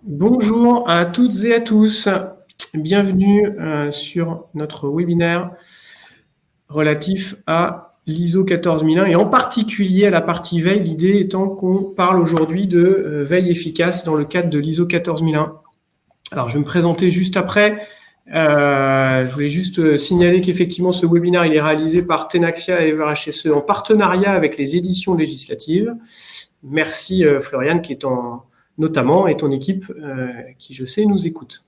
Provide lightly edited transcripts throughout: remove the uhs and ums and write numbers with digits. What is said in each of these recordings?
Bonjour à toutes et à tous. Bienvenue sur notre webinaire relatif à l'ISO 14001 et en particulier à la partie veille, l'idée étant qu'on parle aujourd'hui de veille efficace dans le cadre de l'ISO 14001. Alors, je vais me présenter juste après. Je voulais juste signaler qu'effectivement, ce webinaire il est réalisé par Tenaxia et Ever HSE en partenariat avec les éditions législatives. Merci Floriane qui est notamment et ton équipe qui, je sais, nous écoute.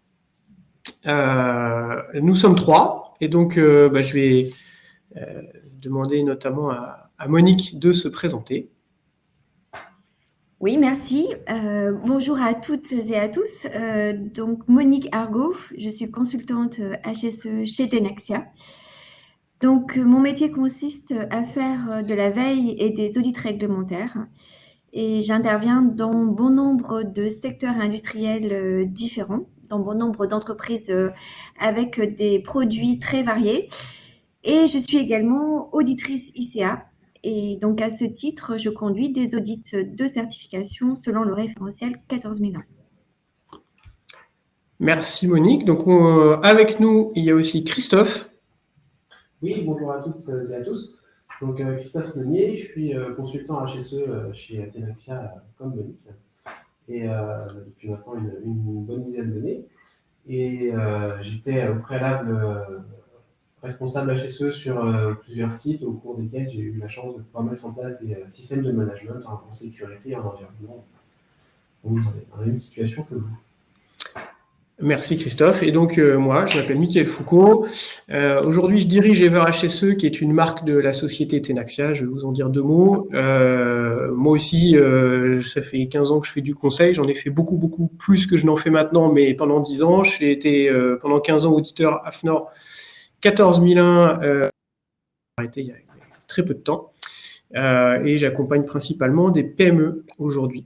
Nous sommes 3 et donc je vais demander notamment à Monique de se présenter. Oui, merci. Bonjour à toutes et à tous. Donc, Monique Argot, je suis consultante HSE chez Tenaxia. Donc, mon métier consiste à faire de la veille et des audits réglementaires. Et j'interviens dans bon nombre de secteurs industriels différents, dans bon nombre d'entreprises avec des produits très variés. Et je suis également auditrice ICA. Et donc, à ce titre, je conduis des audits de certification selon le référentiel 14001. Merci Monique. Donc, avec nous, il y a aussi Christophe. Oui, bonjour à toutes et à tous. Donc, Christophe Meunier, je suis consultant HSE chez Tenaxia comme Monique, et depuis maintenant une bonne dizaine d'années. Et j'étais au préalable responsable HSE sur plusieurs sites au cours desquels j'ai eu la chance de pouvoir mettre en place des systèmes de management en sécurité et en environnement. Donc, dans la même situation que vous. Merci Christophe. Et donc moi, je m'appelle Mickaël Foucault. Aujourd'hui, je dirige Ever HSE, qui est une marque de la société Tenaxia. Je vais vous en dire 2 mots. Moi aussi, ça fait 15 ans que je fais du conseil. J'en ai fait beaucoup plus que je n'en fais maintenant, mais pendant 10 ans. J'ai été pendant 15 ans auditeur AFNOR 14001, arrêté il y a très peu de temps. Et j'accompagne principalement des PME aujourd'hui.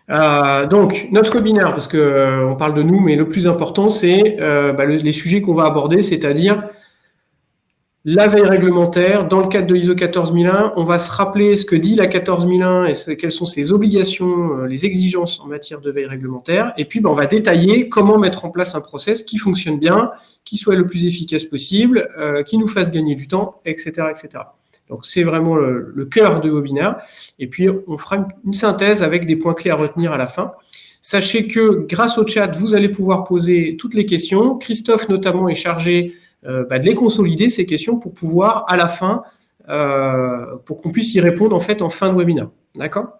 Donc, notre webinaire, parce qu'on parle de nous, mais le plus important, c'est les sujets qu'on va aborder, c'est-à-dire la veille réglementaire. Dans le cadre de l'ISO 14001, on va se rappeler ce que dit la 14001 et quelles sont ses obligations, les exigences en matière de veille réglementaire. Et puis, on va détailler comment mettre en place un process qui fonctionne bien, qui soit le plus efficace possible, qui nous fasse gagner du temps, etc., etc. Donc, c'est vraiment le cœur du webinaire. Et puis, on fera une synthèse avec des points clés à retenir à la fin. Sachez que grâce au chat, vous allez pouvoir poser toutes les questions. Christophe, notamment, est chargé de les consolider, ces questions, pour pouvoir, à la fin, pour qu'on puisse y répondre en fait en fin de webinaire. D'accord ?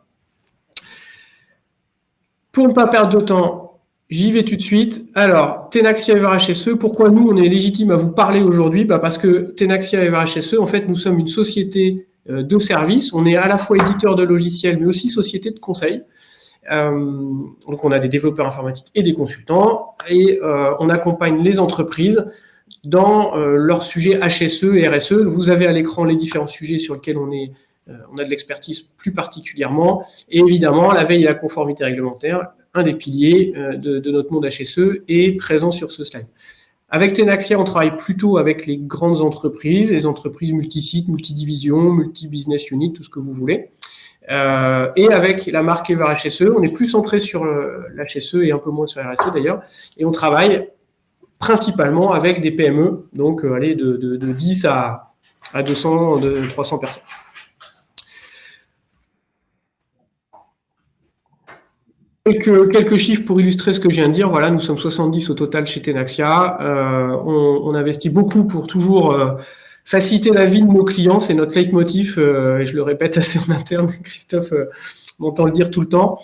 Pour ne pas perdre de temps, j'y vais tout de suite. Alors, Tenaxia Ever HSE, pourquoi nous, on est légitime à vous parler aujourd'hui ? Parce que Tenaxia Ever HSE, en fait, nous sommes une société de services. On est à la fois éditeur de logiciels, mais aussi société de conseil. Donc, on a des développeurs informatiques et des consultants. Et on accompagne les entreprises dans leurs sujets HSE et RSE. Vous avez à l'écran les différents sujets sur lesquels on a de l'expertise plus particulièrement. Et évidemment, la veille et la conformité réglementaire, un des piliers de notre monde HSE, est présent sur ce slide. Avec Tenaxia, on travaille plutôt avec les grandes entreprises, les entreprises multisites, multidivisions, multi-business unit, tout ce que vous voulez. Et avec la marque Ever HSE, on est plus centré sur l'HSE et un peu moins sur la RSE d'ailleurs. Et on travaille principalement avec des PME, donc de 10 à 200, de 300 personnes. Quelques chiffres pour illustrer ce que je viens de dire. Voilà, nous sommes 70 au total chez Tenaxia. On investit beaucoup pour toujours faciliter la vie de nos clients. C'est notre leitmotiv, et je le répète assez en interne. Christophe m'entend le dire tout le temps.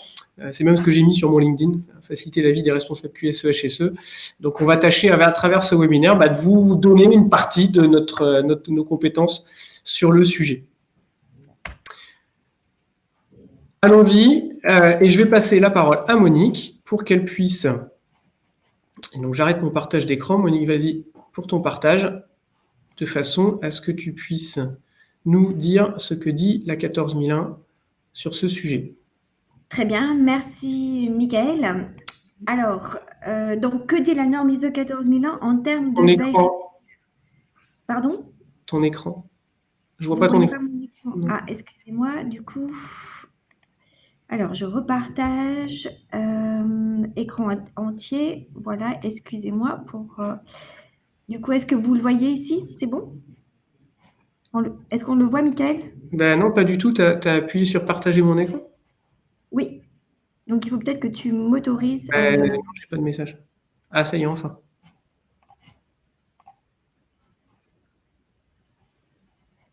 C'est même ce que j'ai mis sur mon LinkedIn, faciliter la vie des responsables QSE, HSE. Donc, on va tâcher à travers ce webinaire de vous donner une partie de nos compétences sur le sujet. Allons-y, et je vais passer la parole à Monique pour qu'elle puisse... Et donc, j'arrête mon partage d'écran. Monique, vas-y pour ton partage, de façon à ce que tu puisses nous dire ce que dit la 14001 sur ce sujet. Très bien, merci Mickaël. Alors, donc, que dit la norme ISO 14001 en termes de veille? Pardon? Ton écran. Je vois pas ton écran. Ah, excusez-moi, du coup... Alors, je repartage écran entier. Voilà, excusez-moi pour... Du coup, est-ce que vous le voyez ici? C'est bon? Est-ce qu'on le voit, Michael? Ben non, pas du tout. Tu as appuyé sur partager mon écran? Oui. Donc, il faut peut-être que tu m'autorises à Non, le... je n'ai pas de message. Ah, ça y est, enfin.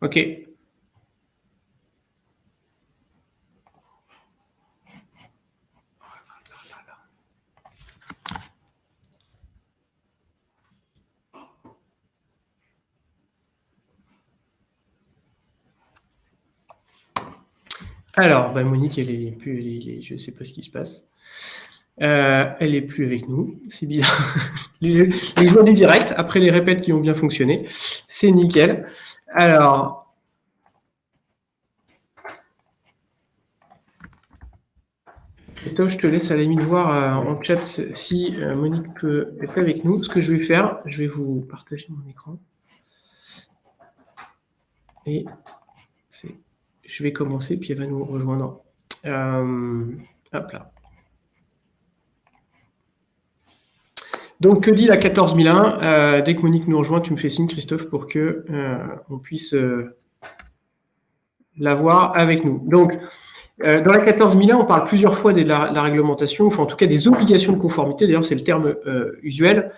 OK. Alors, ben Monique, elle est plus, je ne sais pas ce qui se passe. Elle n'est plus avec nous. C'est bizarre. Les joies du direct, après les répètes qui ont bien fonctionné, c'est nickel. Alors, Christophe, je te laisse à la limite voir en chat si Monique peut être avec nous. Ce que je vais faire, je vais vous partager mon écran. Et je vais commencer, puis elle va nous rejoindre. Hop là. Donc, que dit la 14001 dès que Monique nous rejoint, tu me fais signe, Christophe, pour que on puisse la voir avec nous. Donc, dans la 14001, on parle plusieurs fois de la réglementation, enfin en tout cas des obligations de conformité, d'ailleurs c'est le terme usuel.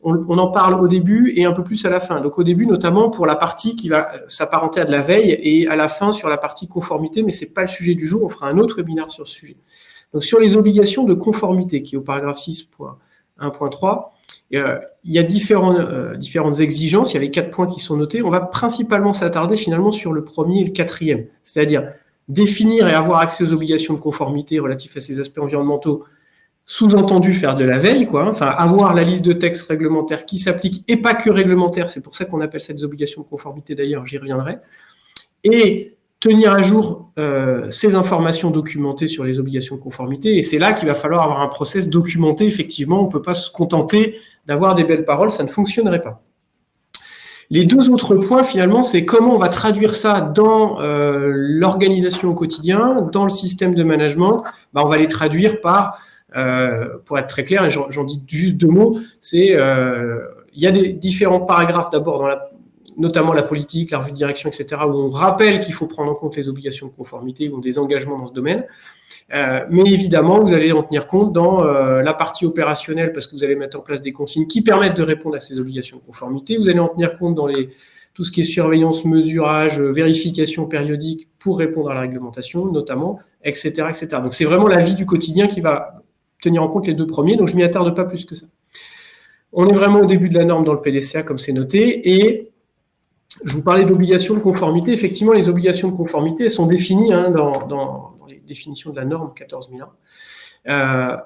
On en parle au début et un peu plus à la fin. Donc au début, notamment pour la partie qui va s'apparenter à de la veille et à la fin sur la partie conformité, mais ce n'est pas le sujet du jour, on fera un autre webinaire sur ce sujet. Donc sur les obligations de conformité, qui est au paragraphe 6.1.3, il y a différentes exigences, il y a les 4 points qui sont notés. On va principalement s'attarder finalement sur le premier et le quatrième, c'est-à-dire définir et avoir accès aux obligations de conformité relatives à ces aspects environnementaux, sous-entendu faire de la veille, quoi, enfin avoir la liste de textes réglementaires qui s'appliquent et pas que réglementaires, c'est pour ça qu'on appelle ça des obligations de conformité d'ailleurs, j'y reviendrai, et tenir à jour ces informations documentées sur les obligations de conformité, et c'est là qu'il va falloir avoir un process documenté, effectivement, on ne peut pas se contenter d'avoir des belles paroles, ça ne fonctionnerait pas. Les 2 autres points, finalement, c'est comment on va traduire ça dans l'organisation au quotidien, dans le système de management. On va les traduire par, pour être très clair, et j'en dis juste 2 mots, c'est il y a des différents paragraphes d'abord dans notamment la politique, la revue de direction, etc., où on rappelle qu'il faut prendre en compte les obligations de conformité ou des engagements dans ce domaine. Mais évidemment, vous allez en tenir compte dans la partie opérationnelle parce que vous allez mettre en place des consignes qui permettent de répondre à ces obligations de conformité. Vous allez en tenir compte dans tout ce qui est surveillance, mesurage, vérification périodique pour répondre à la réglementation, notamment, etc., etc. Donc, c'est vraiment la vie du quotidien qui va tenir en compte les 2 premiers. Donc, je ne m'y attarde pas plus que ça. On est vraiment au début de la norme dans le PDCA, comme c'est noté. Et je vous parlais d'obligations de conformité. Effectivement, les obligations de conformité, elles sont définies dans les définitions de la norme 14001.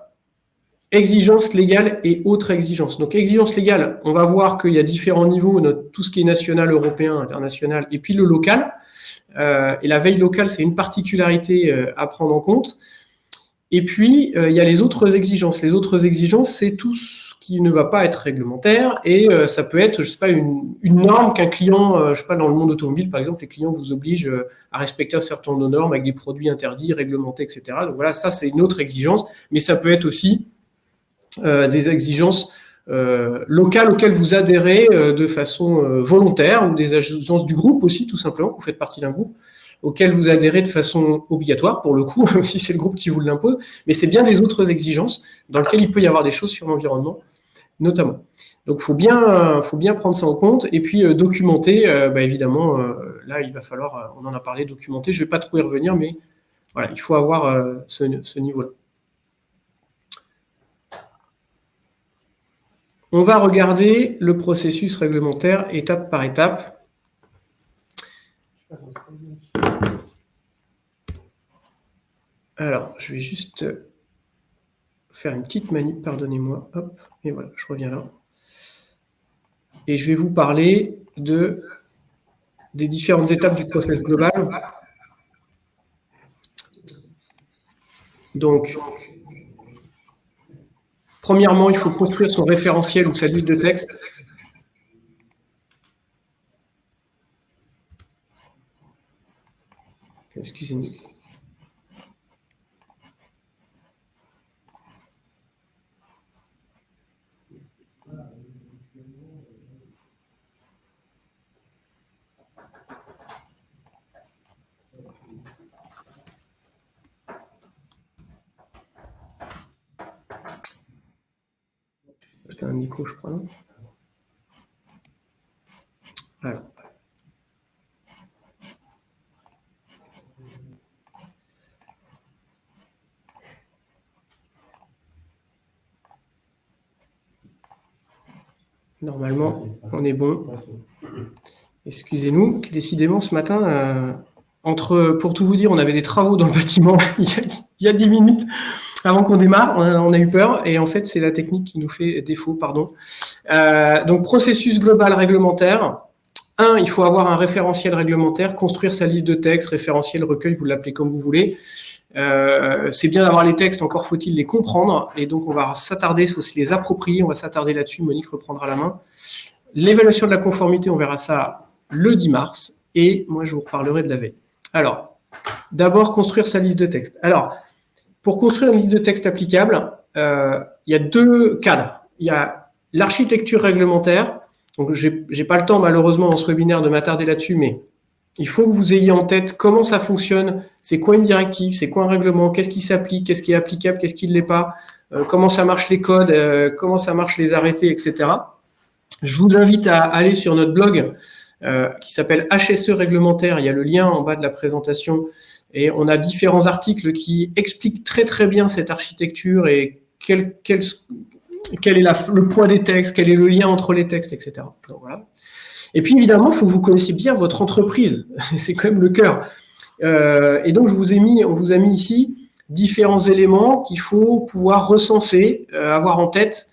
Exigences légales et autres exigences. Donc, exigences légales, on va voir qu'il y a différents niveaux, tout ce qui est national, européen, international, et puis le local. Et la veille locale, c'est une particularité à prendre en compte. Et puis, il y a les autres exigences. Les autres exigences, c'est tout ce qui ne va pas être réglementaire et ça peut être, je sais pas, une norme qu'un client, je sais pas, dans le monde automobile, par exemple, les clients vous obligent à respecter un certain nombre de normes avec des produits interdits, réglementés, etc. Donc voilà, ça, c'est une autre exigence, mais ça peut être aussi des exigences locales auxquelles vous adhérez de façon volontaire ou des exigences du groupe aussi, tout simplement, que vous faites partie d'un groupe auxquelles vous adhérez de façon obligatoire, pour le coup, si c'est le groupe qui vous l'impose, mais c'est bien des autres exigences dans lesquelles il peut y avoir des choses sur l'environnement, notamment. Donc, il faut bien prendre ça en compte et puis documenter, évidemment, là, il va falloir, on en a parlé, documenter, je ne vais pas trop y revenir, mais voilà, il faut avoir ce niveau-là. On va regarder le processus réglementaire étape par étape. Alors, je vais juste faire une petite manip, pardonnez-moi. Hop, et voilà, je reviens là. Et je vais vous parler des différentes étapes du process global. Donc, premièrement, il faut construire son référentiel ou sa liste de texte. Excusez-moi. un écho, je crois, non? Alors. Normalement, on est bon. Excusez-nous, décidément, ce matin, pour tout vous dire, on avait des travaux dans le bâtiment il y a 10 minutes avant qu'on démarre. On a eu peur et en fait, c'est la technique qui nous fait défaut, pardon. Donc, processus global réglementaire. 1, il faut avoir un référentiel réglementaire, construire sa liste de textes, référentiel, recueil, vous l'appelez comme vous voulez. C'est bien d'avoir les textes, encore faut-il les comprendre. Et donc, on va s'attarder, il faut se les approprier. On va s'attarder là-dessus. Monique reprendra la main. L'évaluation de la conformité, on verra ça le 10 mars. Et moi, je vous reparlerai de la veille. Alors, d'abord, construire sa liste de textes. Alors, pour construire une liste de textes applicable, il y a 2 cadres. Il y a l'architecture réglementaire. Donc, j'ai pas le temps, malheureusement, dans ce webinaire de m'attarder là-dessus, mais il faut que vous ayez en tête comment ça fonctionne, c'est quoi une directive, c'est quoi un règlement, qu'est-ce qui s'applique, qu'est-ce qui est applicable, qu'est-ce qui ne l'est pas, comment ça marche les codes, comment ça marche les arrêtés, etc. Je vous invite à aller sur notre blog qui s'appelle HSE réglementaire. Il y a le lien en bas de la présentation et on a différents articles qui expliquent très très bien cette architecture et quel est le poids des textes, quel est le lien entre les textes, etc. Donc, voilà. Et puis évidemment, il faut que vous connaissiez bien votre entreprise. C'est quand même le cœur. Et donc, on vous a mis ici différents éléments qu'il faut pouvoir recenser, avoir en tête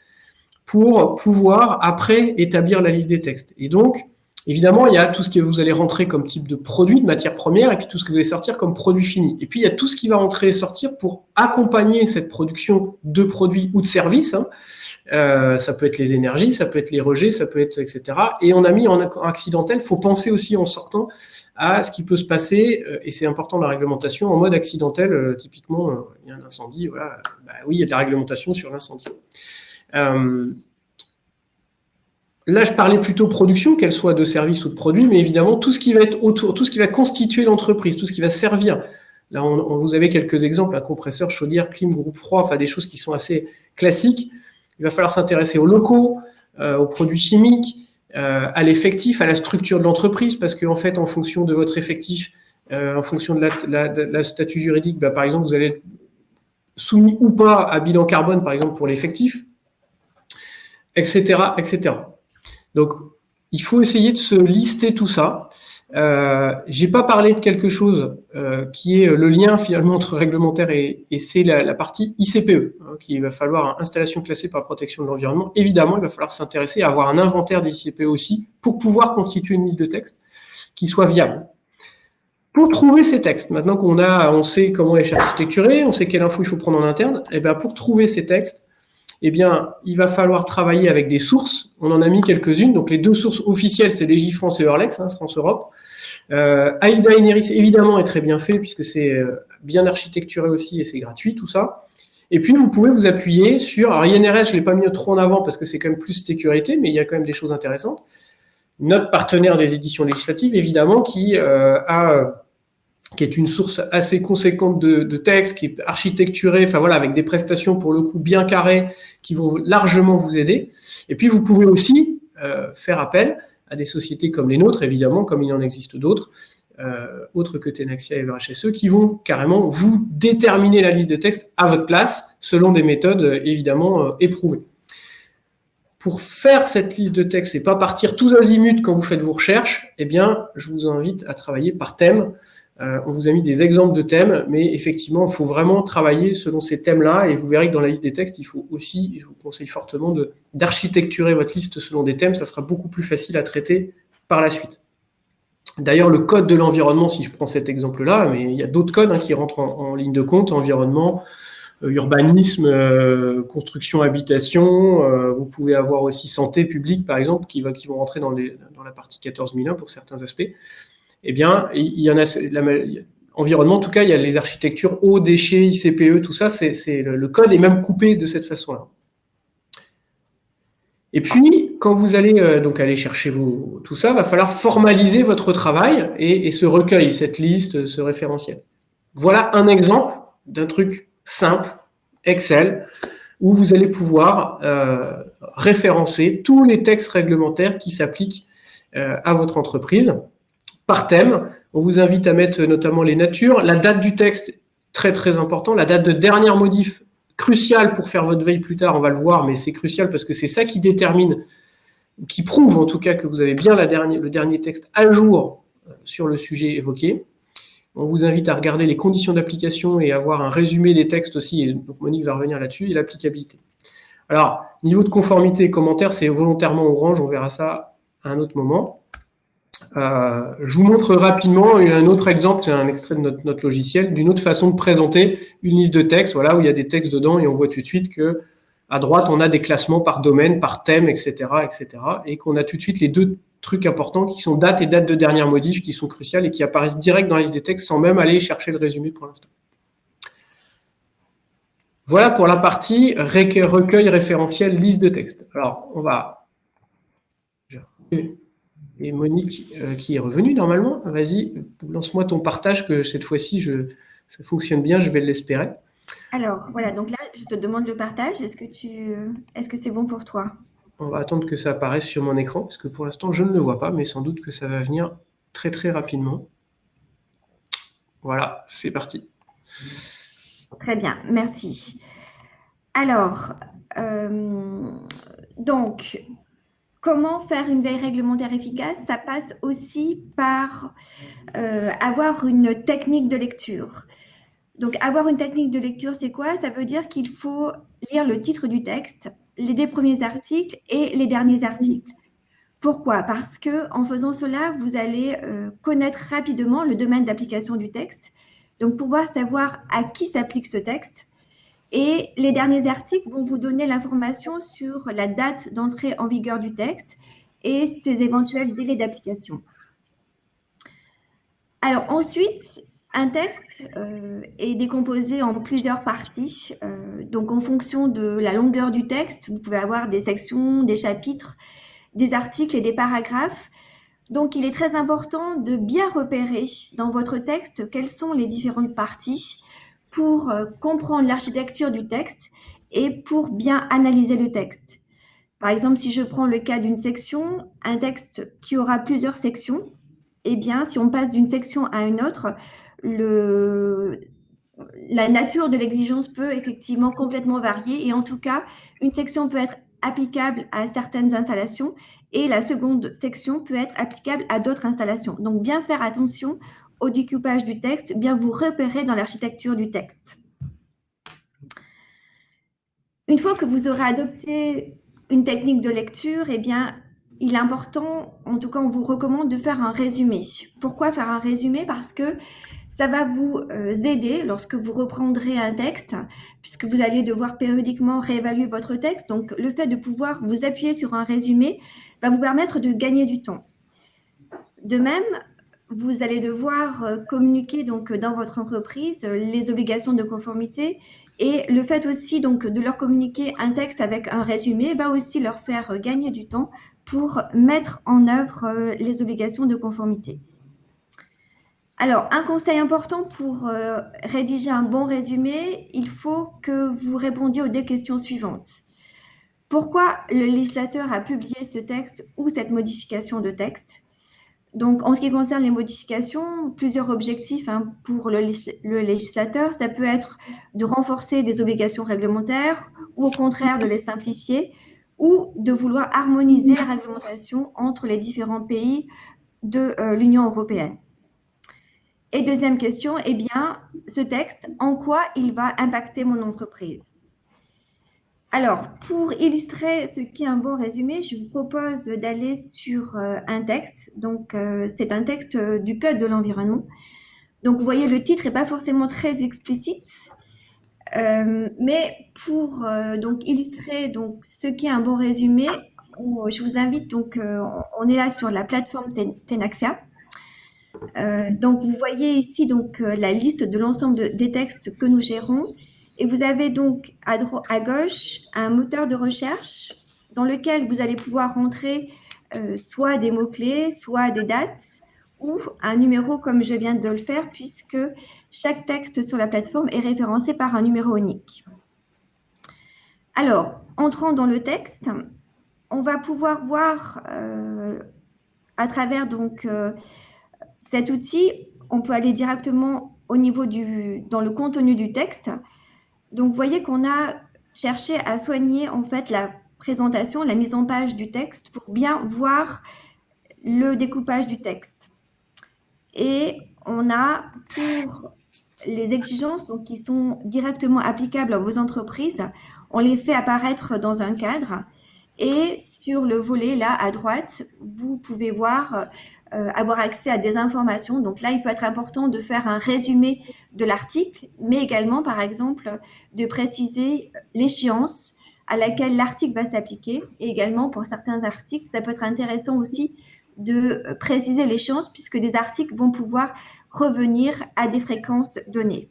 pour pouvoir après établir la liste des textes. Et donc, évidemment, il y a tout ce que vous allez rentrer comme type de produit, de matière première, et puis tout ce que vous allez sortir comme produit fini. Et puis, il y a tout ce qui va rentrer et sortir pour accompagner cette production de produits ou de services. Ça peut être les énergies, ça peut être les rejets, ça peut être etc. Et on a mis en accidentel, il faut penser aussi en sortant à ce qui peut se passer, et c'est important la réglementation, en mode accidentel, typiquement, il y a un incendie, voilà, oui, il y a de la réglementation sur l'incendie. Là, je parlais plutôt production, qu'elle soit de services ou de produits, mais évidemment, tout ce qui va être autour, tout ce qui va constituer l'entreprise, tout ce qui va servir. Là, on vous avez quelques exemples, un compresseur, chaudière, clim, groupe froid, enfin des choses qui sont assez classiques. Il va falloir s'intéresser aux locaux, aux produits chimiques, à l'effectif, à la structure de l'entreprise, parce qu'en fait, en fonction de votre effectif, en fonction de la statut juridique, par exemple, vous allez être soumis ou pas à bilan carbone, par exemple, pour l'effectif, etc., etc. Donc, il faut essayer de se lister tout ça. J'ai pas parlé de quelque chose qui est le lien finalement entre réglementaire et c'est la partie ICPE, qu'il va falloir installation classée par la protection de l'environnement. Évidemment, il va falloir s'intéresser à avoir un inventaire des ICPE aussi pour pouvoir constituer une liste de textes qui soit viable. Pour trouver ces textes, maintenant on sait comment les architecturer, on sait quelle info il faut prendre en interne, et bien pour trouver ces textes, eh bien, il va falloir travailler avec des sources. On en a mis quelques-unes. Donc, les 2 sources officielles, c'est Légifrance et Eurlex, France-Europe. AIDA Ineris, évidemment, est très bien fait puisque c'est bien architecturé aussi et c'est gratuit, tout ça. Et puis, vous pouvez vous appuyer sur... Alors, INRS, je ne l'ai pas mis trop en avant parce que c'est quand même plus sécurité, mais il y a quand même des choses intéressantes. Notre partenaire des éditions législatives, évidemment, qui est une source assez conséquente de textes, qui est architecturée, enfin voilà, avec des prestations pour le coup bien carrées, qui vont largement vous aider. Et puis vous pouvez aussi faire appel à des sociétés comme les nôtres, évidemment, comme il en existe d'autres, autres que Tenaxia et VRHSE, qui vont carrément vous déterminer la liste de textes à votre place, selon des méthodes évidemment éprouvées. Pour faire cette liste de textes et pas partir tous azimuts quand vous faites vos recherches, eh bien, je vous invite à travailler par thème. On vous a mis des exemples de thèmes, mais effectivement, il faut vraiment travailler selon ces thèmes-là, et vous verrez que dans la liste des textes, il faut aussi, je vous conseille fortement d'architecturer votre liste selon des thèmes, ça sera beaucoup plus facile à traiter par la suite. D'ailleurs, le code de l'environnement, si je prends cet exemple-là, mais il y a d'autres codes qui rentrent en ligne de compte, environnement, urbanisme, construction, habitation, vous pouvez avoir aussi santé publique, par exemple, qui vont rentrer dans la partie 14001 pour certains aspects. Eh bien, il y en a, environnement, en tout cas, il y a les architectures eau, déchets, ICPE, tout ça, le code est même coupé de cette façon-là. Et puis, quand vous allez donc aller chercher tout ça, il va falloir formaliser votre travail et ce recueil, cette liste, ce référentiel. Voilà un exemple d'un truc simple, Excel, où vous allez pouvoir référencer tous les textes réglementaires qui s'appliquent à votre entreprise par thème. On vous invite à mettre notamment les natures, la date du texte, très très important, la date de dernière modif, cruciale pour faire votre veille plus tard, on va le voir, mais c'est crucial parce que c'est ça qui détermine, qui prouve en tout cas que vous avez bien le dernier texte à jour sur le sujet évoqué. On vous invite à regarder les conditions d'application et à voir un résumé des textes aussi, et donc Monique va revenir là-dessus, et l'applicabilité. Alors, niveau de conformité et commentaires, c'est volontairement orange, on verra ça à un autre moment. Je vous montre rapidement un autre exemple, c'est un extrait de notre logiciel, d'une autre façon de présenter une liste de textes, voilà, où il y a des textes dedans et on voit tout de suite que à droite, on a des classements par domaine, par thème, etc., et qu'on a tout de suite les deux trucs importants qui sont date et date de dernière modif, qui sont cruciales et qui apparaissent direct dans la liste des textes sans même aller chercher le résumé pour l'instant. Voilà pour la partie recueil référentiel liste de textes. Alors, on va... Et Monique, qui est revenue normalement, vas-y, lance-moi ton partage, que cette fois-ci, ça fonctionne bien, je vais l'espérer. Alors, voilà, donc là, je te demande le partage. Est-ce que c'est bon pour toi? On va attendre que ça apparaisse sur mon écran, parce que pour l'instant, je ne le vois pas, mais sans doute que ça va venir très, très rapidement. Voilà, c'est parti. Très bien, merci. Alors, donc, comment faire une veille réglementaire efficace? Ça passe aussi par avoir une technique de lecture. Donc, avoir une technique de lecture, c'est quoi? Ça veut dire qu'il faut lire le titre du texte, les deux premiers articles et les derniers articles. Pourquoi? Parce qu'en faisant cela, vous allez connaître rapidement le domaine d'application du texte, donc pouvoir savoir à qui s'applique ce texte. Et les derniers articles vont vous donner l'information sur la date d'entrée en vigueur du texte et ses éventuels délais d'application. Alors ensuite, un texte est décomposé en plusieurs parties. Donc en fonction de la longueur du texte, vous pouvez avoir des sections, des chapitres, des articles et des paragraphes. Donc il est très important de bien repérer dans votre texte quelles sont les différentes parties pour comprendre l'architecture du texte et pour bien analyser le texte. Par exemple, si je prends le cas d'une section, un texte qui aura plusieurs sections, eh bien, si on passe d'une section à une autre, la nature de l'exigence peut effectivement complètement varier. Et en tout cas, une section peut être applicable à certaines installations et la seconde section peut être applicable à d'autres installations. Donc, bien faire attention au découpage du texte, bien vous repérer dans l'architecture du texte. Une fois que vous aurez adopté une technique de lecture, eh bien, il est important, en tout cas, on vous recommande de faire un résumé. Pourquoi faire un résumé? Parce que ça va vous aider lorsque vous reprendrez un texte, puisque vous allez devoir périodiquement réévaluer votre texte. Donc, le fait de pouvoir vous appuyer sur un résumé va vous permettre de gagner du temps. De même, vous allez devoir communiquer donc, dans votre entreprise les obligations de conformité et le fait aussi donc, de leur communiquer un texte avec un résumé va aussi leur faire gagner du temps pour mettre en œuvre les obligations de conformité. Alors, un conseil important pour rédiger un bon résumé, il faut que vous répondiez aux deux questions suivantes. Pourquoi le législateur a publié ce texte ou cette modification de texte? Donc, en ce qui concerne les modifications, plusieurs objectifs pour le législateur. Ça peut être de renforcer des obligations réglementaires ou au contraire de les simplifier ou de vouloir harmoniser la réglementation entre les différents pays de l'Union européenne. Et deuxième question, eh bien, ce texte, en quoi il va impacter mon entreprise? Alors, pour illustrer ce qu'est un bon résumé, je vous propose d'aller sur un texte. Donc, c'est un texte du Code de l'environnement. Donc, vous voyez, le titre n'est pas forcément très explicite. Mais pour donc, illustrer donc, ce qu'est un bon résumé, je vous invite, donc, on est là sur la plateforme Tenaxia. Donc, vous voyez ici donc, la liste de l'ensemble des textes que nous gérons. Et vous avez donc à gauche un moteur de recherche dans lequel vous allez pouvoir rentrer soit des mots-clés, soit des dates ou un numéro comme je viens de le faire puisque chaque texte sur la plateforme est référencé par un numéro unique. Alors, entrant dans le texte, on va pouvoir voir à travers donc, cet outil, on peut aller directement au niveau dans le contenu du texte. Donc, vous voyez qu'on a cherché à soigner en fait la présentation, la mise en page du texte pour bien voir le découpage du texte. Et on a pour les exigences donc, qui sont directement applicables à vos entreprises, on les fait apparaître dans un cadre. Et sur le volet, là, à droite, vous pouvez voir, avoir accès à des informations. Donc là, il peut être important de faire un résumé de l'article, mais également, par exemple, de préciser l'échéance à laquelle l'article va s'appliquer. Et également, pour certains articles, ça peut être intéressant aussi de préciser l'échéance puisque des articles vont pouvoir revenir à des fréquences données.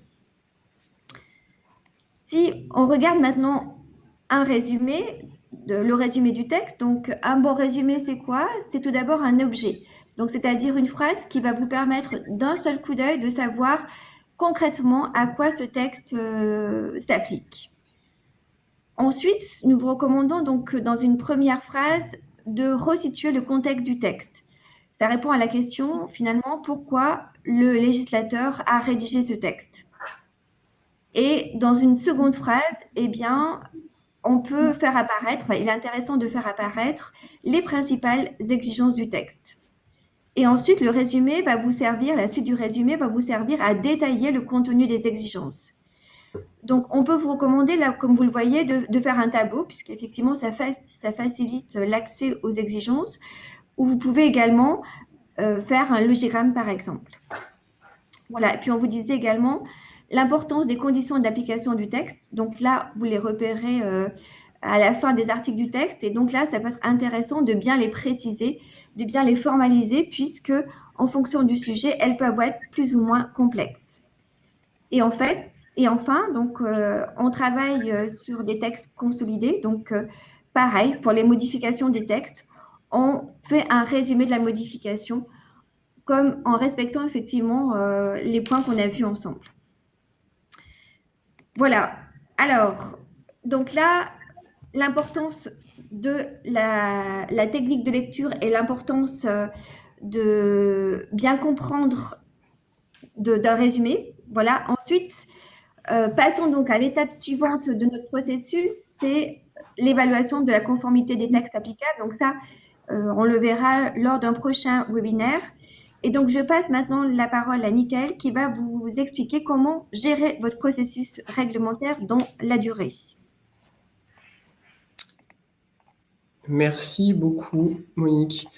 Si on regarde maintenant un résumé, le résumé du texte, donc un bon résumé, c'est quoi? C'est tout d'abord un objet. Donc, c'est-à-dire une phrase qui va vous permettre d'un seul coup d'œil de savoir concrètement à quoi ce texte s'applique. Ensuite, nous vous recommandons donc dans une première phrase de resituer le contexte du texte. Ça répond à la question finalement pourquoi le législateur a rédigé ce texte. Et dans une seconde phrase, eh bien, on peut faire apparaître, il est intéressant de faire apparaître les principales exigences du texte. Et ensuite, le résumé va vous servir, la suite du résumé va vous servir à détailler le contenu des exigences. Donc, on peut vous recommander, là, comme vous le voyez, de faire un tableau, puisqu'effectivement, ça facilite l'accès aux exigences, ou vous pouvez également faire un logigramme, par exemple. Voilà, et puis on vous disait également l'importance des conditions d'application du texte. Donc là, vous les repérez à la fin des articles du texte. Et donc là, ça peut être intéressant de bien les préciser, de bien les formaliser, puisque en fonction du sujet, elles peuvent être plus ou moins complexes. Et enfin, donc, on travaille sur des textes consolidés. Donc, pareil, pour les modifications des textes, on fait un résumé de la modification, comme en respectant effectivement les points qu'on a vus ensemble. Voilà. Alors, donc là, l'importance de la technique de lecture et l'importance de bien comprendre d'un résumé. Voilà. Ensuite, passons donc à l'étape suivante de notre processus, c'est l'évaluation de la conformité des textes applicables. Donc ça, on le verra lors d'un prochain webinaire. Et donc, je passe maintenant la parole à Mickaël qui va vous expliquer comment gérer votre processus réglementaire dans la durée. Merci beaucoup, Monique.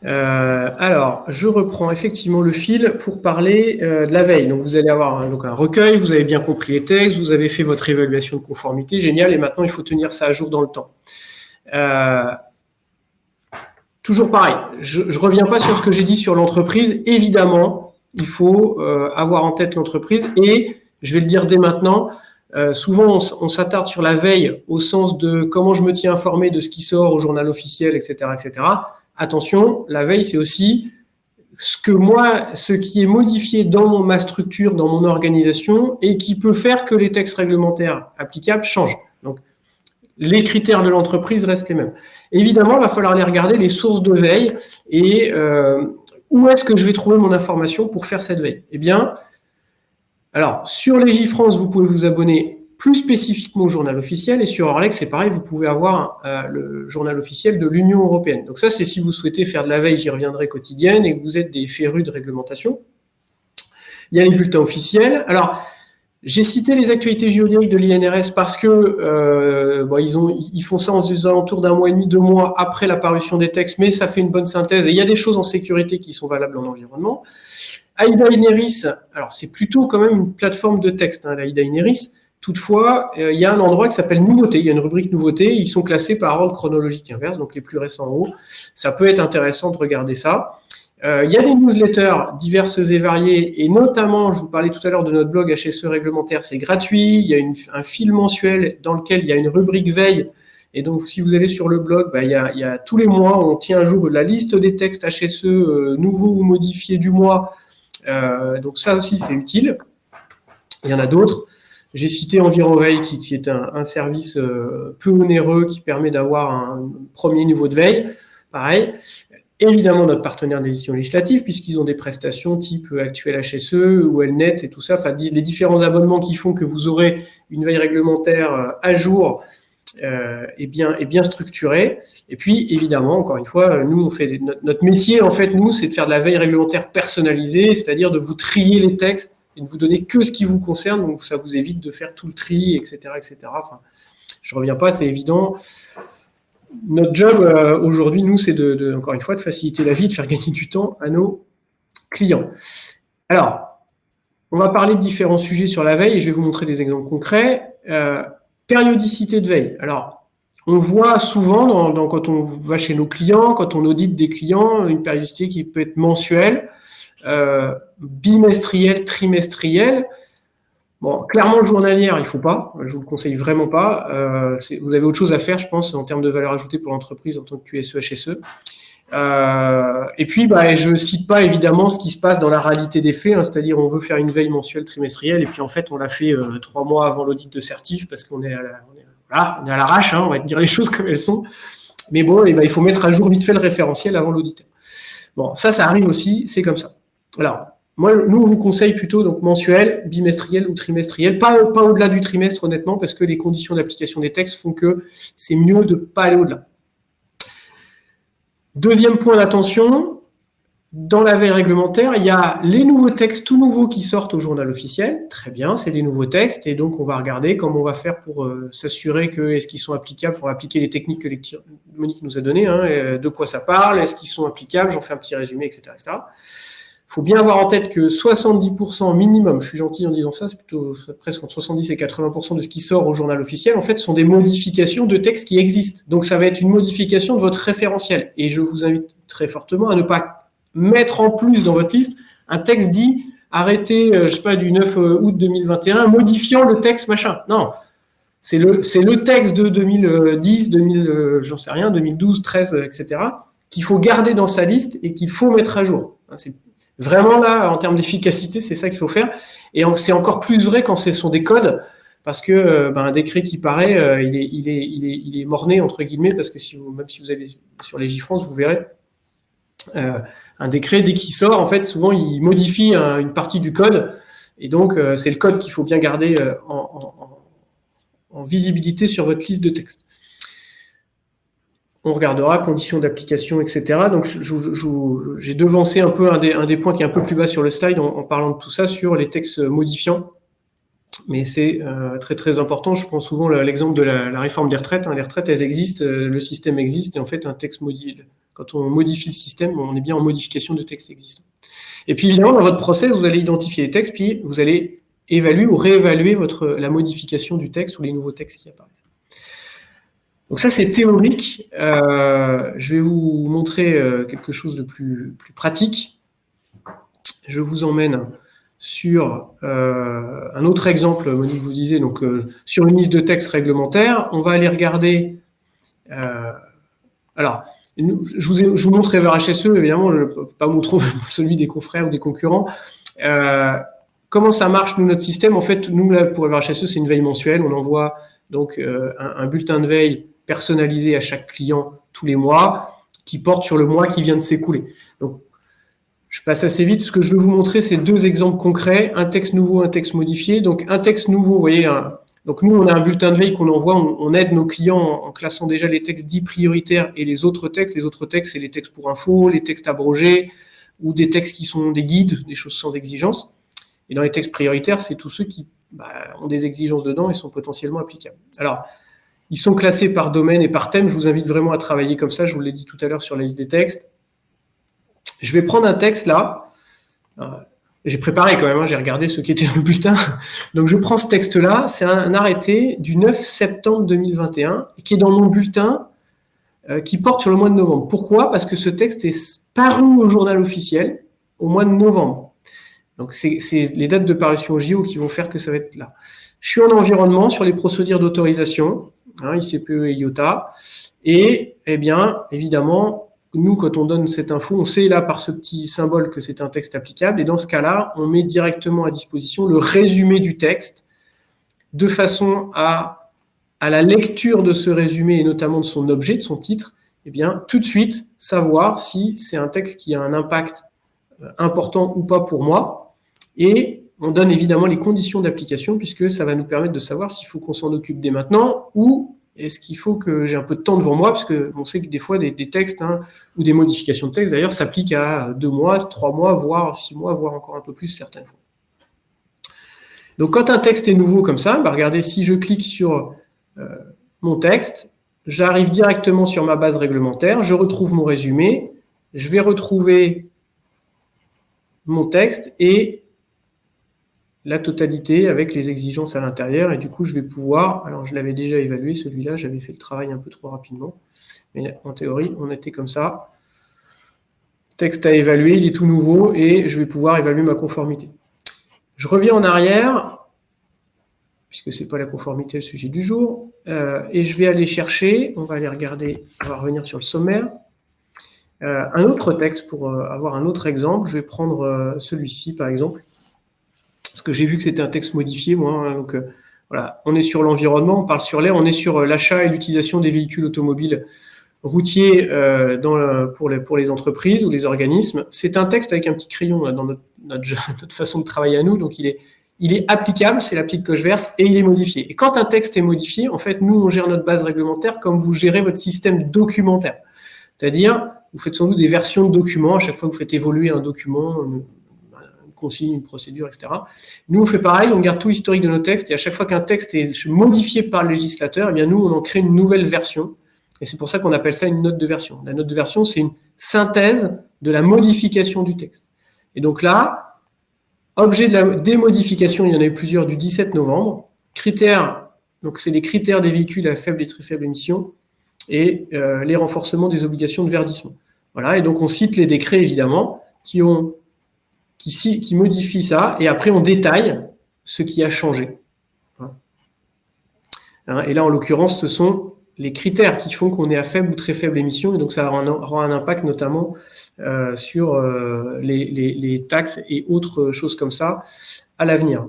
Alors, je reprends effectivement le fil pour parler de la veille. Donc, vous allez avoir un recueil, vous avez bien compris les textes, vous avez fait votre évaluation de conformité, génial, et maintenant, il faut tenir ça à jour dans le temps. Toujours pareil, je ne reviens pas sur ce que j'ai dit sur l'entreprise. Évidemment, il faut avoir en tête l'entreprise et, je vais le dire dès maintenant, souvent on s'attarde sur la veille au sens de comment je me tiens informé de ce qui sort au journal officiel, etc., etc. Attention, la veille, c'est aussi ce qui est modifié dans ma structure, dans mon organisation et qui peut faire que les textes réglementaires applicables changent. Donc, les critères de l'entreprise restent les mêmes. Évidemment, il va falloir aller regarder les sources de veille et où est-ce que je vais trouver mon information pour faire cette veille. Eh bien, alors, sur Légifrance, vous pouvez vous abonner plus spécifiquement au journal officiel et sur Orlex, c'est pareil, vous pouvez avoir le journal officiel de l'Union européenne. Donc ça, c'est si vous souhaitez faire de la veille, j'y reviendrai, quotidienne et que vous êtes des férus de réglementation. Il y a les bulletins officiels. Alors, j'ai cité les actualités juridiques de l'INRS parce que ils font ça aux alentours d'un mois et demi, 2 mois après la parution des textes, mais ça fait une bonne synthèse et il y a des choses en sécurité qui sont valables en environnement. AIDA Ineris, alors c'est plutôt quand même une plateforme de texte, l'AIDA Ineris. Toutefois, il y a un endroit qui s'appelle Nouveautés, il y a une rubrique Nouveautés, ils sont classés par ordre chronologique inverse, donc les plus récents en haut. Ça peut être intéressant de regarder ça. Il y a des newsletters diverses et variées, et notamment, je vous parlais tout à l'heure de notre blog HSE réglementaire, c'est gratuit, il y a un fil mensuel dans lequel il y a une rubrique veille, et donc si vous allez sur le blog, il y a tous les mois, on tient à jour la liste des textes HSE nouveaux ou modifiés du mois, donc ça aussi c'est utile, il y en a d'autres. J'ai cité EnviroVeille, qui est un service peu onéreux qui permet d'avoir un premier niveau de veille. Pareil. Évidemment, notre partenaire des décisions législatives, puisqu'ils ont des prestations type Actuel HSE ou Elnet et tout ça, enfin, les différents abonnements qui font que vous aurez une veille réglementaire à jour et bien structurée. Et puis, évidemment, encore une fois, nous, on fait notre métier, en fait, nous, c'est de faire de la veille réglementaire personnalisée, c'est-à-dire de vous trier les textes et de vous donner que ce qui vous concerne, donc ça vous évite de faire tout le tri, etc., etc. Enfin, je ne reviens pas, c'est évident. Notre job aujourd'hui, nous, c'est encore une fois, de faciliter la vie, de faire gagner du temps à nos clients. Alors, on va parler de différents sujets sur la veille et je vais vous montrer des exemples concrets. Périodicité de veille. Alors, on voit souvent quand on va chez nos clients, quand on audite des clients, une périodicité qui peut être mensuelle, bimestrielle, trimestrielle. Bon, clairement, le journalière, il ne faut pas. Je vous le conseille vraiment pas. Vous avez autre chose à faire, je pense, en termes de valeur ajoutée pour l'entreprise en tant que QSE, HSE. Et puis, je ne cite pas évidemment ce qui se passe dans la réalité des faits, hein, c'est-à-dire on veut faire une veille mensuelle, trimestrielle, et puis en fait, on l'a fait 3 mois avant l'audit de certif parce qu'on est à l'arrache, hein, on va dire les choses comme elles sont. Mais bon, il faut mettre à jour vite fait le référentiel avant l'auditeur. Bon, ça arrive aussi, c'est comme ça. Alors, nous, on vous conseille plutôt donc mensuel, bimestriel ou trimestriel, pas au-delà du trimestre, honnêtement, parce que les conditions d'application des textes font que c'est mieux de ne pas aller au-delà. Deuxième point d'attention, dans la veille réglementaire, il y a les nouveaux textes tout nouveaux qui sortent au journal officiel. Très bien, c'est des nouveaux textes, et donc on va regarder comment on va faire pour s'assurer que est-ce qu'ils sont applicables, pour appliquer les techniques que Monique nous a données, hein, de quoi ça parle, est-ce qu'ils sont applicables, j'en fais un petit résumé, etc. etc. Il faut bien avoir en tête que 70% minimum, je suis gentil en disant ça, c'est plutôt presque entre 70 et 80% de ce qui sort au journal officiel, en fait, sont des modifications de textes qui existent. Donc, ça va être une modification de votre référentiel. Et je vous invite très fortement à ne pas mettre en plus dans votre liste un texte dit arrêté, du 9 août 2021, modifiant le texte machin. Non, c'est le texte de 2010, 2012, 13, etc., qu'il faut garder dans sa liste et qu'il faut mettre à jour. C'est vraiment là, en termes d'efficacité, c'est ça qu'il faut faire. Et c'est encore plus vrai quand ce sont des codes, parce que un décret qui paraît, il est mort-né, entre guillemets, parce que même si vous allez sur Légifrance, vous verrez, un décret, dès qu'il sort, en fait, souvent, il modifie une partie du code. Et donc, c'est le code qu'il faut bien garder en visibilité sur votre liste de textes. On regardera conditions d'application, etc. Donc, j'ai devancé un peu un des points qui est un peu plus bas sur le slide en parlant de tout ça sur les textes modifiants. Mais c'est très, très important. Je prends souvent l'exemple de la réforme des retraites. Les retraites, elles existent, le système existe. Et en fait, un texte quand on modifie le système, on est bien en modification de textes existants. Et puis, évidemment, dans votre process, vous allez identifier les textes, puis vous allez évaluer ou réévaluer la modification du texte ou les nouveaux textes qui apparaissent. Donc ça, c'est théorique. Je vais vous montrer quelque chose de plus pratique. Je vous emmène sur un autre exemple, Monique vous disait, donc sur une liste de textes réglementaires. On va aller regarder. Alors, je vous montre Ever HSE, évidemment, je ne peux pas vous montrer celui des confrères ou des concurrents. Comment ça marche, nous, notre système? En fait, nous, là, pour Ever HSE, c'est une veille mensuelle. On envoie donc un bulletin de veille personnalisé à chaque client tous les mois, qui porte sur le mois qui vient de s'écouler. Donc, je passe assez vite. Ce que je veux vous montrer, c'est 2 exemples concrets, un texte nouveau, un texte modifié. Donc, un texte nouveau, vous voyez, donc nous, on a un bulletin de veille qu'on envoie, on aide nos clients en classant déjà les textes dits prioritaires et les autres textes. Les autres textes, c'est les textes pour info, les textes abrogés, ou des textes qui sont des guides, des choses sans exigence. Et dans les textes prioritaires, c'est tous ceux qui ont des exigences dedans et sont potentiellement applicables. Alors, ils sont classés par domaine et par thème. Je vous invite vraiment à travailler comme ça. Je vous l'ai dit tout à l'heure sur la liste des textes. Je vais prendre un texte là. J'ai préparé quand même, j'ai regardé ce qui était dans le bulletin. Donc, je prends ce texte-là. C'est un arrêté du 9 septembre 2021 qui est dans mon bulletin qui porte sur le mois de novembre. Pourquoi? Parce que ce texte est paru au journal officiel au mois de novembre. Donc, c'est les dates de parution au JO qui vont faire que ça va être là. Je suis en environnement sur les procédures d'autorisation, ICPE et IOTA. Et, bien, évidemment, nous, quand on donne cette info, on sait là par ce petit symbole que c'est un texte applicable. Et dans ce cas-là, on met directement à disposition le résumé du texte de façon à la lecture de ce résumé et notamment de son objet, de son titre, eh bien, tout de suite savoir si c'est un texte qui a un impact important ou pas pour moi. Et on donne évidemment les conditions d'application puisque ça va nous permettre de savoir s'il faut qu'on s'en occupe dès maintenant ou est-ce qu'il faut que j'ai un peu de temps devant moi, parce qu'on sait que des fois, des textes ou des modifications de texte, d'ailleurs, s'appliquent à 2 mois, 3 mois, voire 6 mois, voire encore un peu plus certaines fois. Donc, quand un texte est nouveau comme ça, regardez, si je clique sur mon texte, j'arrive directement sur ma base réglementaire, je retrouve mon résumé, je vais retrouver mon texte et la totalité avec les exigences à l'intérieur, et du coup je vais pouvoir, alors je l'avais déjà évalué celui-là, j'avais fait le travail un peu trop rapidement, mais en théorie on était comme ça, texte à évaluer, il est tout nouveau et je vais pouvoir évaluer ma conformité. Je reviens en arrière, puisque ce n'est pas la conformité le sujet du jour, et je vais aller chercher, on va aller regarder, on va revenir sur le sommaire, un autre texte pour avoir un autre exemple, je vais prendre celui-ci par exemple, parce que j'ai vu que c'était un texte modifié, moi. Donc, voilà, on est sur l'environnement, on parle sur l'air, on est sur l'achat et l'utilisation des véhicules automobiles routiers pour les entreprises ou les organismes. C'est un texte avec un petit crayon là, dans notre façon de travailler à nous, donc il est applicable, c'est la petite coche verte, et il est modifié. Et quand un texte est modifié, en fait, nous, on gère notre base réglementaire comme vous gérez votre système documentaire. C'est-à-dire, vous faites sans doute des versions de documents, à chaque fois que vous faites évoluer un document, consigne, une procédure, etc. Nous, on fait pareil, on garde tout l'historique de nos textes, et à chaque fois qu'un texte est modifié par le législateur, eh bien nous, on en crée une nouvelle version, et c'est pour ça qu'on appelle ça une note de version. La note de version, c'est une synthèse de la modification du texte. Et donc là, objet des modifications, il y en a eu plusieurs du 17 novembre, critères, donc c'est les critères des véhicules à faible et très faible émission, et les renforcements des obligations de verdissement. Voilà, et donc on cite les décrets, évidemment, qui modifie ça, et après on détaille ce qui a changé. Et là, en l'occurrence, ce sont les critères qui font qu'on est à faible ou très faible émission, et donc ça aura un impact notamment sur les taxes et autres choses comme ça à l'avenir.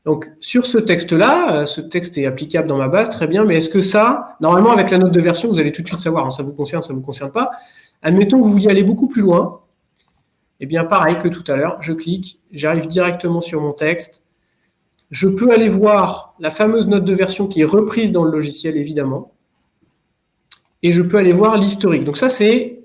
Donc, sur ce texte-là, ce texte est applicable dans ma base, très bien, mais est-ce que ça, normalement, avec la note de version, vous allez tout de suite savoir, ça vous concerne, ça ne vous concerne pas. Admettons que vous vouliez aller beaucoup plus loin. Eh bien, pareil que tout à l'heure, je clique, j'arrive directement sur mon texte. Je peux aller voir la fameuse note de version qui est reprise dans le logiciel, évidemment. Et je peux aller voir l'historique. Donc ça, c'est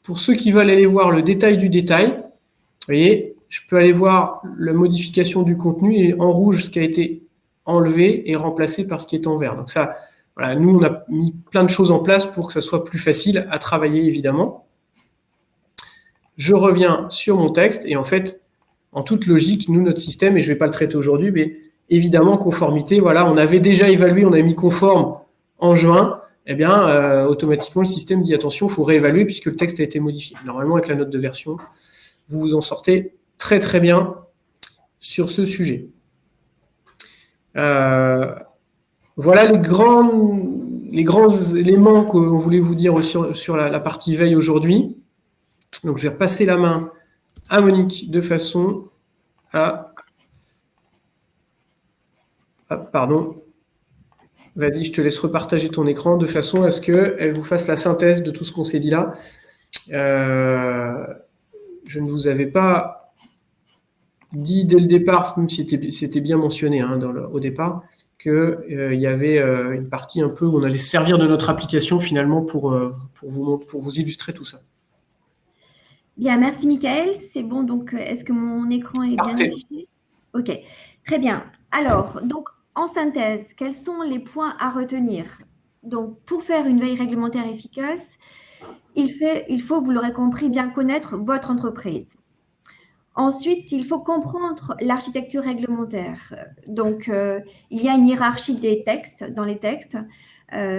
pour ceux qui veulent aller voir le détail du détail. Vous voyez, je peux aller voir la modification du contenu et en rouge, ce qui a été enlevé et remplacé par ce qui est en vert. Donc ça, voilà, nous, on a mis plein de choses en place pour que ça soit plus facile à travailler, évidemment. Je reviens sur mon texte et en fait, en toute logique, nous, notre système, et je ne vais pas le traiter aujourd'hui, mais évidemment, conformité, voilà, on avait déjà évalué, on a mis conforme en juin, eh bien, automatiquement, le système dit attention, il faut réévaluer puisque le texte a été modifié. Normalement, avec la note de version, vous vous en sortez très, très bien sur ce sujet. Voilà les grands éléments qu'on voulait vous dire aussi sur la partie veille aujourd'hui. Donc, je vais repasser la main à Monique de façon à... Ah, pardon. Vas-y, je te laisse repartager ton écran de façon à ce qu'elle vous fasse la synthèse de tout ce qu'on s'est dit là. Je ne vous avais pas dit dès le départ, même si c'était bien mentionné au départ, qu'il y avait une partie un peu où on allait se servir de notre application finalement pour vous illustrer tout ça. Bien, merci Michael. C'est bon, donc est-ce que mon écran est bien affiché? Ok, très bien. Alors, donc en synthèse, quels sont les points à retenir? Donc, pour faire une veille réglementaire efficace, il faut, vous l'aurez compris, bien connaître votre entreprise. Ensuite, il faut comprendre l'architecture réglementaire. Donc, il y a une hiérarchie des textes, dans les textes.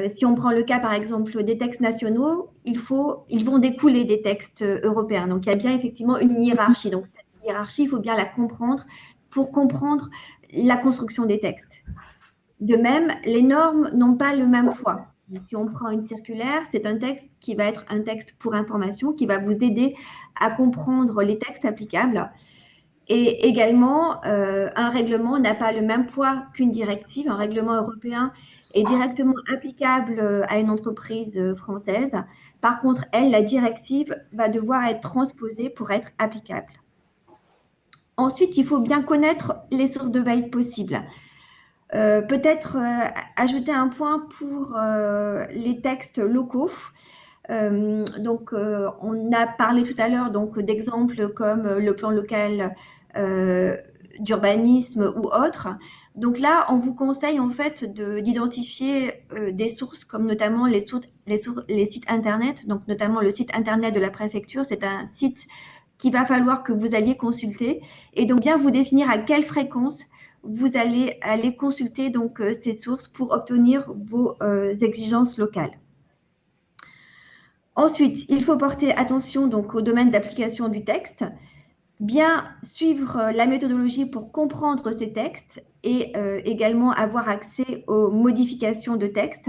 Si on prend le cas, par exemple, des textes nationaux, ils vont découler des textes européens. Donc, il y a bien effectivement une hiérarchie. Donc, cette hiérarchie, il faut bien la comprendre pour comprendre la construction des textes. De même, les normes n'ont pas le même poids. Si on prend une circulaire, c'est un texte qui va être un texte pour information, qui va vous aider à comprendre les textes applicables. Et également, un règlement n'a pas le même poids qu'une directive. Un règlement européen est directement applicable à une entreprise française. Par contre, elle, la directive, va devoir être transposée pour être applicable. Ensuite, il faut bien connaître les sources de veille possibles. Peut-être ajouter un point pour les textes locaux. On a parlé tout à l'heure d'exemples comme le plan local d'urbanisme ou autre. Donc là, on vous conseille en fait d'identifier des sources comme notamment les sites internet, donc notamment le site internet de la préfecture. C'est un site qu'il va falloir que vous alliez consulter et donc bien vous définir à quelle fréquence vous allez aller consulter ces sources pour obtenir vos exigences locales. Ensuite, il faut porter attention au domaine d'application du texte, bien suivre la méthodologie pour comprendre ces textes et également avoir accès aux modifications de texte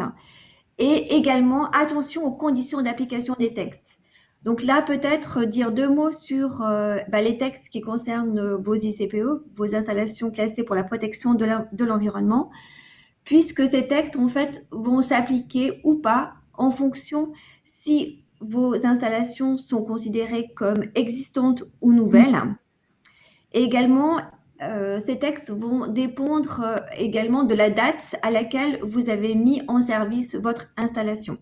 et également attention aux conditions d'application des textes. Donc là, peut-être dire 2 mots sur les textes qui concernent vos ICPE, vos installations classées pour la protection de l'environnement, puisque ces textes, en fait, vont s'appliquer ou pas en fonction si vos installations sont considérées comme existantes ou nouvelles. Et également, ces textes vont dépendre également de la date à laquelle vous avez mis en service votre installation.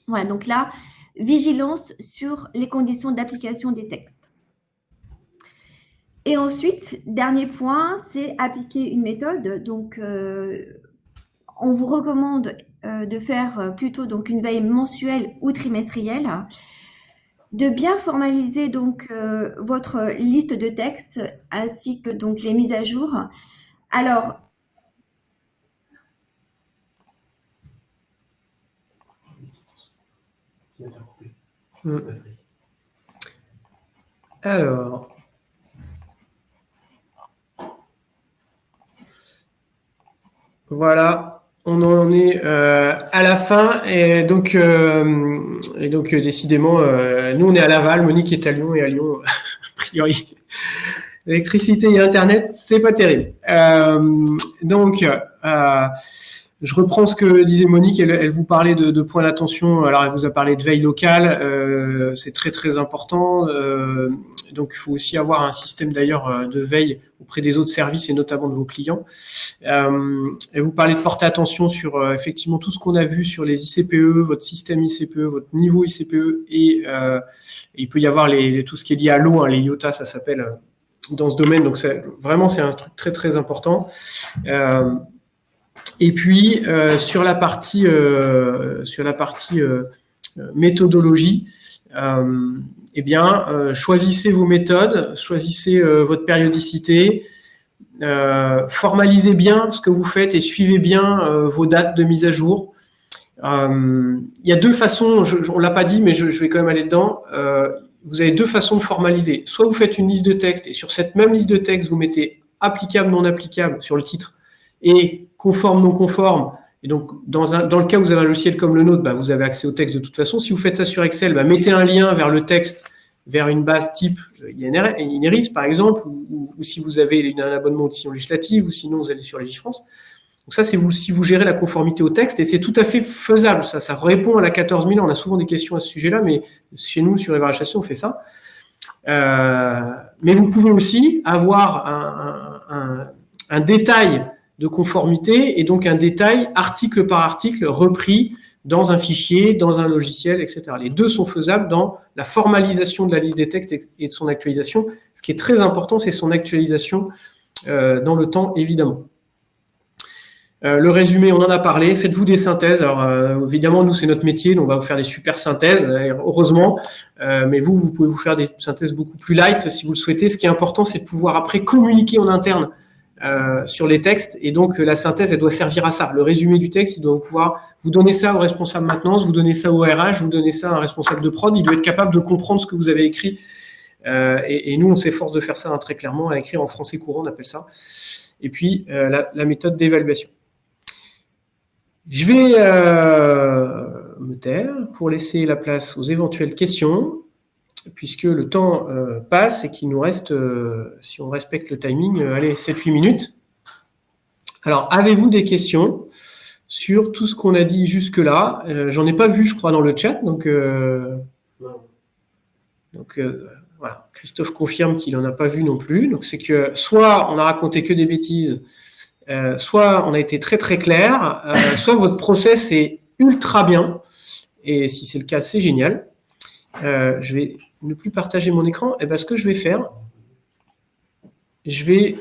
Voilà, donc là, vigilance sur les conditions d'application des textes. Et ensuite, dernier point, c'est appliquer une méthode. Donc, on vous recommande de faire plutôt une veille mensuelle ou trimestrielle, de bien formaliser votre liste de textes ainsi que les mises à jour. Alors, Alors, voilà, on en est à la fin et donc décidément, nous on est à Laval, Monique est à Lyon et à Lyon, a priori, l'électricité et Internet, c'est pas terrible. Je reprends ce que disait Monique, elle vous parlait de points d'attention, alors elle vous a parlé de veille locale, c'est très très important, donc il faut aussi avoir un système d'ailleurs de veille auprès des autres services et notamment de vos clients. Elle vous parlait de porter attention sur effectivement tout ce qu'on a vu sur les ICPE, votre système ICPE, votre niveau ICPE et il peut y avoir tout ce qui est lié à l'eau, les IOTA ça s'appelle dans ce domaine, donc vraiment c'est un truc très très important. Et puis sur la partie méthodologie, choisissez vos méthodes, choisissez votre périodicité, formalisez bien ce que vous faites et suivez bien vos dates de mise à jour. Il y a 2 façons, on l'a pas dit, mais je vais quand même aller dedans. Vous avez 2 façons de formaliser. Soit vous faites une liste de texte et sur cette même liste de texte, vous mettez applicable, non applicable sur le titre et conforme, non conforme. Et donc, dans le cas où vous avez un logiciel comme le nôtre, vous avez accès au texte de toute façon. Si vous faites ça sur Excel, mettez un lien vers le texte, vers une base type Ineris, par exemple, ou si vous avez un abonnement aux auditions législatives, ou sinon vous allez sur Légifrance. Donc ça, c'est si vous gérez la conformité au texte, et c'est tout à fait faisable. Ça répond à la 14000. On a souvent des questions à ce sujet-là, mais chez nous, sur Evara HSE, on fait ça. Mais vous pouvez aussi avoir un détail de conformité et donc un détail article par article repris dans un fichier, dans un logiciel, etc. Les 2 sont faisables dans la formalisation de la liste des textes et de son actualisation. Ce qui est très important, c'est son actualisation dans le temps, évidemment. Le résumé, on en a parlé. Faites-vous des synthèses. Alors, évidemment, nous, c'est notre métier, donc on va vous faire des super synthèses, heureusement. Mais vous pouvez vous faire des synthèses beaucoup plus light si vous le souhaitez. Ce qui est important, c'est de pouvoir après communiquer en interne sur les textes, et donc la synthèse elle doit servir à ça. Le résumé du texte, il doit pouvoir vous donner ça au responsable maintenance, vous donner ça au RH, vous donner ça à un responsable de prod, il doit être capable de comprendre ce que vous avez écrit et nous on s'efforce de faire ça très clairement, à écrire en français courant, on appelle ça. Et puis la méthode d'évaluation. Je vais me taire pour laisser la place aux éventuelles questions. puisque le temps passe et qu'il nous reste, si on respecte le timing, allez, 7-8 minutes. Alors, avez-vous des questions sur tout ce qu'on a dit jusque-là? J'en ai pas vu, je crois, dans le chat, donc voilà. Christophe confirme qu'il n'en a pas vu non plus. Donc, c'est que soit on a raconté que des bêtises, soit on a été très très clair, soit votre process est ultra bien. Et si c'est le cas, c'est génial. Je vais ne plus partager mon écran. Et ben, ce que je vais faire, je vais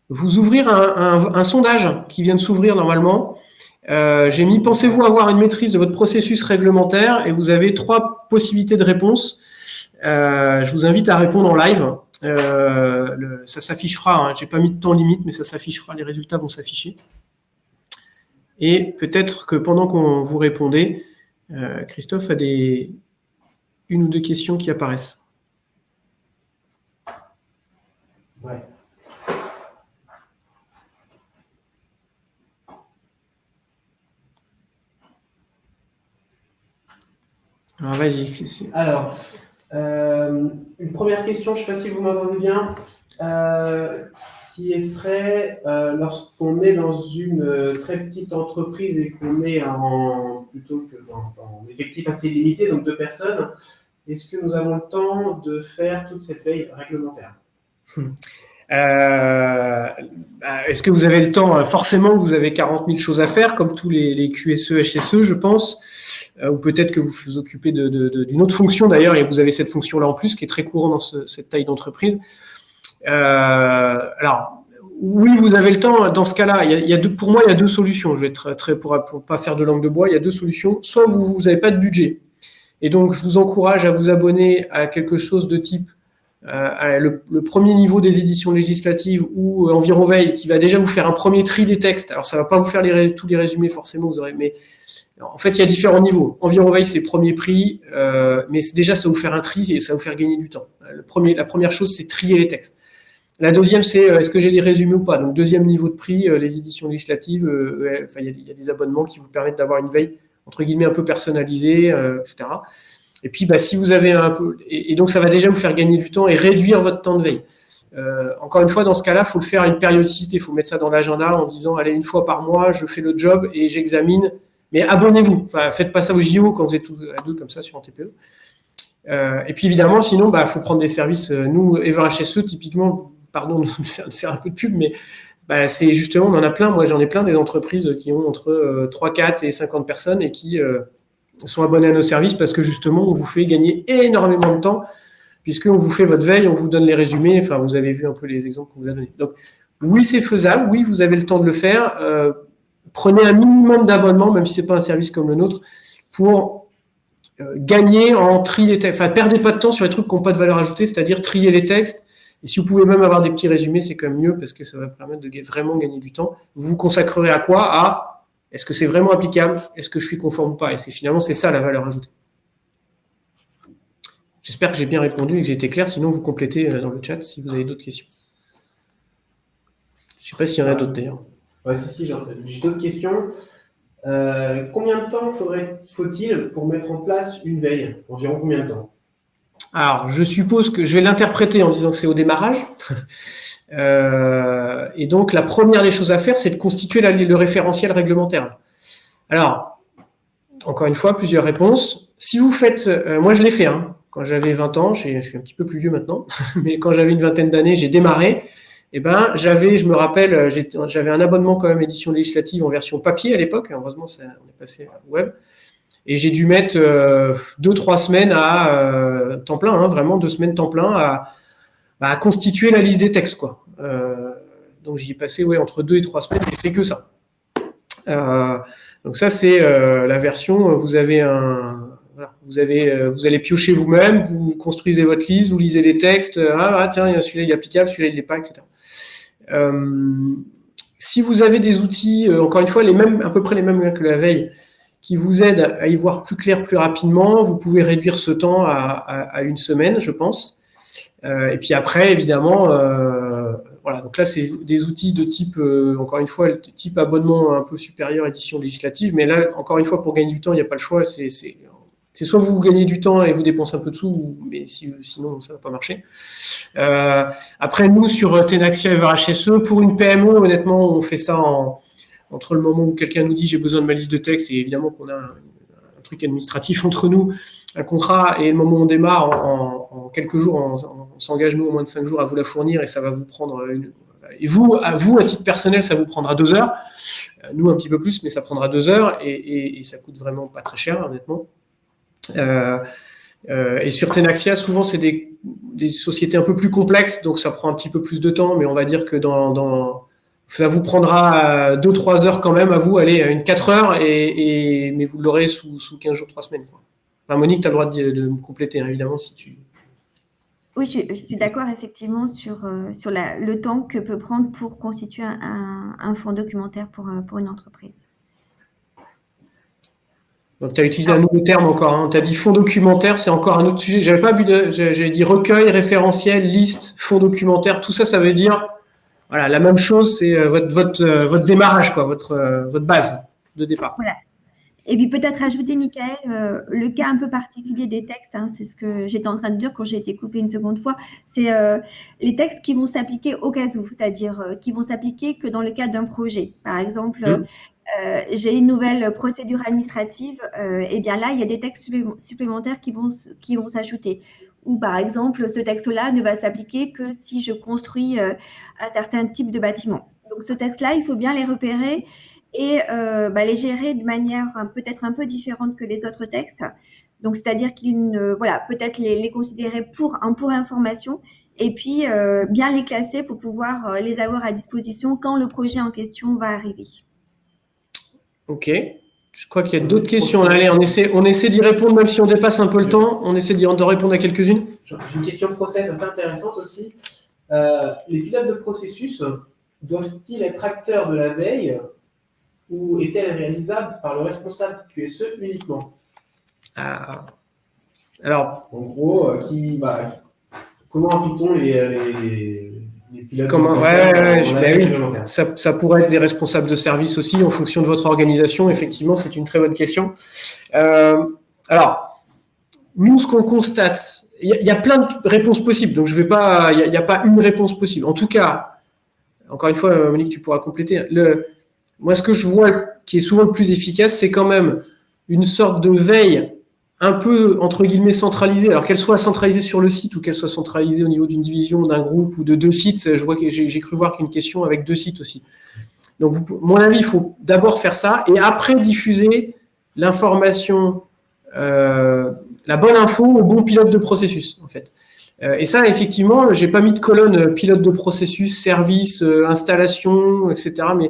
vous ouvrir un sondage qui vient de s'ouvrir normalement. J'ai mis « Pensez-vous avoir une maîtrise de votre processus réglementaire ?» et vous avez 3 possibilités de réponse. Je vous invite à répondre en live. Ça s'affichera. Je n'ai pas mis de temps limite, mais ça s'affichera. Les résultats vont s'afficher. Et peut-être que pendant qu'on vous répondez, Christophe a une ou deux questions qui apparaissent. Ouais. Alors, vas-y. Alors, une première question, je ne sais pas si vous m'entendez bien, qui serait lorsqu'on est dans une très petite entreprise et qu'on est plutôt que en effectif assez limité, donc 2 personnes, est-ce que nous avons le temps de faire toute cette veille réglementaire? Est-ce que vous avez le temps? Forcément, vous avez 40 000 choses à faire, comme tous les QSE, HSE, je pense. Ou peut-être que vous vous occupez d'une autre fonction d'ailleurs, et vous avez cette fonction-là en plus, qui est très courant dans cette taille d'entreprise. Alors, oui, vous avez le temps. Dans ce cas-là, pour moi, il y a 2 solutions. Je vais être pour pas faire de langue de bois, il y a 2 solutions. Soit vous n'avez pas de budget, et donc je vous encourage à vous abonner à quelque chose de type le premier niveau des éditions législatives ou Environveille, qui va déjà vous faire un premier tri des textes. Alors, ça va pas vous faire tous les résumés forcément, vous aurez, mais en fait, il y a différents niveaux. Environveille, c'est premier prix, mais déjà, ça va vous faire un tri et ça va vous faire gagner du temps. La première chose, c'est trier les textes. La deuxième, c'est est-ce que j'ai des résumés ou pas. Donc, deuxième niveau de prix, les éditions législatives, il y a des abonnements qui vous permettent d'avoir une veille, entre guillemets, un peu personnalisée, etc. Et puis, si vous avez un peu... Et donc, ça va déjà vous faire gagner du temps et réduire votre temps de veille. Encore une fois, dans ce cas-là, il faut le faire à une périodicité. Il faut mettre ça dans l'agenda en se disant, allez, 1 fois par mois, je fais le job et j'examine. Mais abonnez-vous. Enfin, faites pas ça au JO quand vous êtes à 2 comme ça sur un TPE. Et puis, évidemment, sinon, faut prendre des services. Nous, Ever HSE, typiquement, pardon de faire un peu de pub, mais c'est justement, on en a plein. Moi, j'en ai plein des entreprises qui ont entre 3, 4 et 50 personnes et qui... sont abonnés à nos services parce que justement, on vous fait gagner énormément de temps puisqu'on vous fait votre veille, on vous donne les résumés. Enfin, vous avez vu un peu les exemples qu'on vous a donnés. Donc, oui, c'est faisable. Oui, vous avez le temps de le faire. Prenez un minimum d'abonnement, même si ce n'est pas un service comme le nôtre, pour gagner en trier les textes. Enfin, perdez pas de temps sur les trucs qui n'ont pas de valeur ajoutée, c'est-à-dire trier les textes. Et si vous pouvez même avoir des petits résumés, c'est quand même mieux parce que ça va permettre de vraiment gagner du temps. Vous vous consacrerez à quoi? Est-ce que c'est vraiment applicable? Est-ce que je suis conforme ou pas? Et finalement, c'est ça la valeur ajoutée. J'espère que j'ai bien répondu et que j'ai été clair. Sinon, vous complétez dans le chat si vous avez d'autres questions. Je ne sais pas s'il y en a d'autres d'ailleurs. Ouais, si, j'ai d'autres questions. Combien de temps faut-il pour mettre en place une veille? Environ combien de temps? Alors, je suppose que je vais l'interpréter en disant que c'est au démarrage. Et donc, la première des choses à faire, c'est de constituer le référentiel réglementaire. Alors, encore une fois, plusieurs réponses. Si vous faites, moi je l'ai fait, quand j'avais 20 ans, je suis un petit peu plus vieux maintenant, mais quand j'avais une vingtaine d'années, j'ai démarré. Je me rappelle, j'avais un abonnement quand même édition législative en version papier à l'époque. Heureusement, on est passé web. Et j'ai dû mettre 2-3 semaines à temps plein, vraiment 2 semaines temps plein à constituer la liste des textes, quoi. Donc j'y ai passé entre 2 et 3 semaines, j'ai fait que ça. Donc ça c'est la version. Vous allez piocher vous-même, vous construisez votre liste, vous lisez les textes. Tiens, celui-là il est applicable, celui-là il n'est pas, etc. Si vous avez des outils, encore une fois à peu près les mêmes que la veille, qui vous aident à y voir plus clair plus rapidement, vous pouvez réduire ce temps à 1 semaine, je pense. Et puis après, évidemment, voilà. Donc là, c'est des outils de type, encore une fois, type abonnement un peu supérieur, édition législative. Mais là, encore une fois, pour gagner du temps, il n'y a pas le choix. C'est C'est soit vous gagnez du temps et vous dépensez un peu de sous, mais sinon ça va pas marcher. Après, nous, sur Tenaxia et VRHSE, pour une PME, honnêtement, on fait ça entre le moment où quelqu'un nous dit j'ai besoin de ma liste de texte, et évidemment qu'on a un truc administratif entre nous, un contrat, et le moment où on démarre, en quelques jours, on s'engage, nous, en moins de 5 jours à vous la fournir, et ça va vous prendre et vous, à titre personnel, ça vous prendra 2 heures. Nous, un petit peu plus, mais ça prendra 2 heures, et ça coûte vraiment pas très cher, honnêtement. Et sur Tenaxia, souvent, c'est des sociétés un peu plus complexes, donc ça prend un petit peu plus de temps, mais on va dire que ça vous prendra 2-3 heures quand même à vous, allez, une 4 heures, mais vous l'aurez sous 15 jours, 3 semaines. Quoi. Enfin, Monique, tu as le droit de me compléter, hein, évidemment, si tu... Oui, je suis d'accord effectivement sur le temps que peut prendre pour constituer un fonds documentaire pour une entreprise. Donc, tu as utilisé un nouveau terme encore. Hein. Tu as dit fonds documentaire, c'est encore un autre sujet. J'avais dit recueil, référentiel, liste, fonds documentaire. Tout ça, ça veut dire voilà, la même chose, c'est votre démarrage, quoi, votre base de départ. Voilà. Et puis peut-être ajouter, Michael, le cas un peu particulier des textes, hein, c'est ce que j'étais en train de dire quand j'ai été coupée une seconde fois, c'est les textes qui vont s'appliquer au cas où, c'est-à-dire qui vont s'appliquer que dans le cadre d'un projet. Par exemple, j'ai une nouvelle procédure administrative, et bien là, il y a des textes supplémentaires qui vont s'ajouter. Ou par exemple, ce texte-là ne va s'appliquer que si je construis un certain type de bâtiment. Donc ce texte-là, il faut bien les repérer et les gérer de manière peut-être un peu différente que les autres textes. Donc c'est-à-dire peut-être les considérer pour information et puis bien les classer pour pouvoir les avoir à disposition quand le projet en question va arriver. Ok, je crois qu'il y a d'autres questions. Allez, on essaie d'y répondre, même si on dépasse un peu le temps. On essaie de répondre à quelques-unes. J'ai une question de process assez intéressante aussi. Les pilotes de processus doivent-ils être acteurs de la veille ou est-elle réalisable par le responsable QSE uniquement? Alors, en gros, comment applique-t-on les pilotes ça pourrait être des responsables de service aussi, en fonction de votre organisation. Effectivement, c'est une très bonne question. Alors, nous, ce qu'on constate, il y a plein de réponses possibles, donc il n'y a pas une réponse possible. En tout cas, encore une fois, Monique, tu pourras compléter. Moi, ce que je vois qui est souvent le plus efficace, c'est quand même une sorte de veille un peu, entre guillemets, centralisée. Alors qu'elle soit centralisée sur le site ou qu'elle soit centralisée au niveau d'une division, d'un groupe ou de 2 sites. Je vois que j'ai cru voir qu'une question avec 2 sites aussi. Donc, mon avis, il faut d'abord faire ça et après diffuser l'information, la bonne info au bon pilote de processus, en fait. Et ça, effectivement, j'ai pas mis de colonne pilote de processus, service, installation, etc. Mais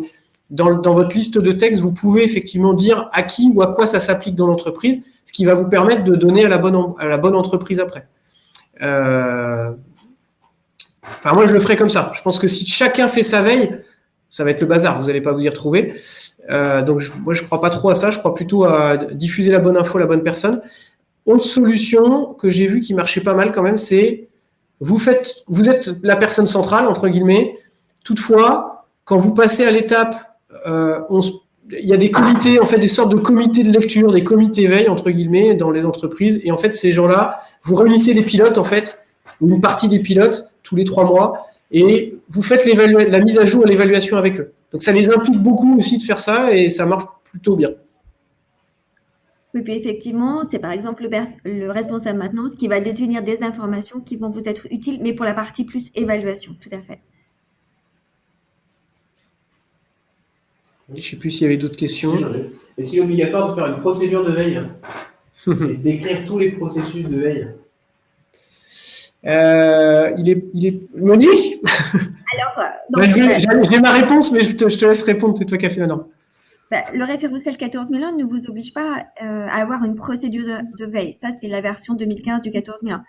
dans votre liste de textes, vous pouvez effectivement dire à qui ou à quoi ça s'applique dans l'entreprise, ce qui va vous permettre de donner à la bonne entreprise après. Moi, je le ferai comme ça. Je pense que si chacun fait sa veille, ça va être le bazar. Vous n'allez pas vous y retrouver. Donc, moi, je ne crois pas trop à ça. Je crois plutôt à diffuser la bonne info à la bonne personne. Autre solution que j'ai vue qui marchait pas mal quand même, c'est vous êtes la personne centrale, entre guillemets. Toutefois, quand vous passez à l'étape, il y a des comités, en fait, des sortes de comités de lecture, des comités veille, entre guillemets, dans les entreprises. Et en fait, ces gens-là, vous réunissez les pilotes, en fait, ou une partie des pilotes, tous les 3 mois, et vous faites la mise à jour et l'évaluation avec eux. Donc, ça les implique beaucoup aussi de faire ça, et ça marche plutôt bien. Oui, puis effectivement, c'est par exemple le responsable maintenance qui va détenir des informations qui vont vous être utiles, mais pour la partie plus évaluation, tout à fait. Je ne sais plus s'il y avait d'autres questions. Est-il obligatoire de faire une procédure de veille et d'écrire tous les processus de veille? Il est Monique. Alors, j'ai ma réponse, mais je te laisse répondre. C'est toi qui as fait la norme. Le référentiel 14001 ne vous oblige pas à avoir une procédure de veille. Ça, c'est la version 2015 du 14001.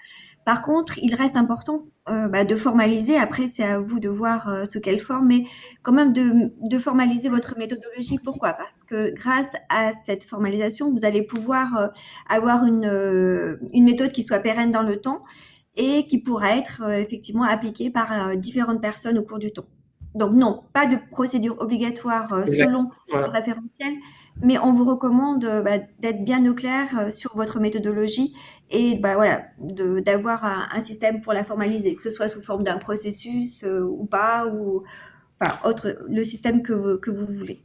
Par contre, il reste important de formaliser. Après, c'est à vous de voir sous quelle forme, mais quand même de formaliser votre méthodologie. Pourquoi? Parce que grâce à cette formalisation, vous allez pouvoir avoir une méthode qui soit pérenne dans le temps et qui pourra être effectivement appliquée par différentes personnes au cours du temps. Donc non, pas de procédure obligatoire Exact. selon Voilà. le référentiel, mais on vous recommande d'être bien au clair sur votre méthodologie et voilà, d'avoir un système pour la formaliser, que ce soit sous forme d'un processus ou pas, ou autre, le système que vous voulez.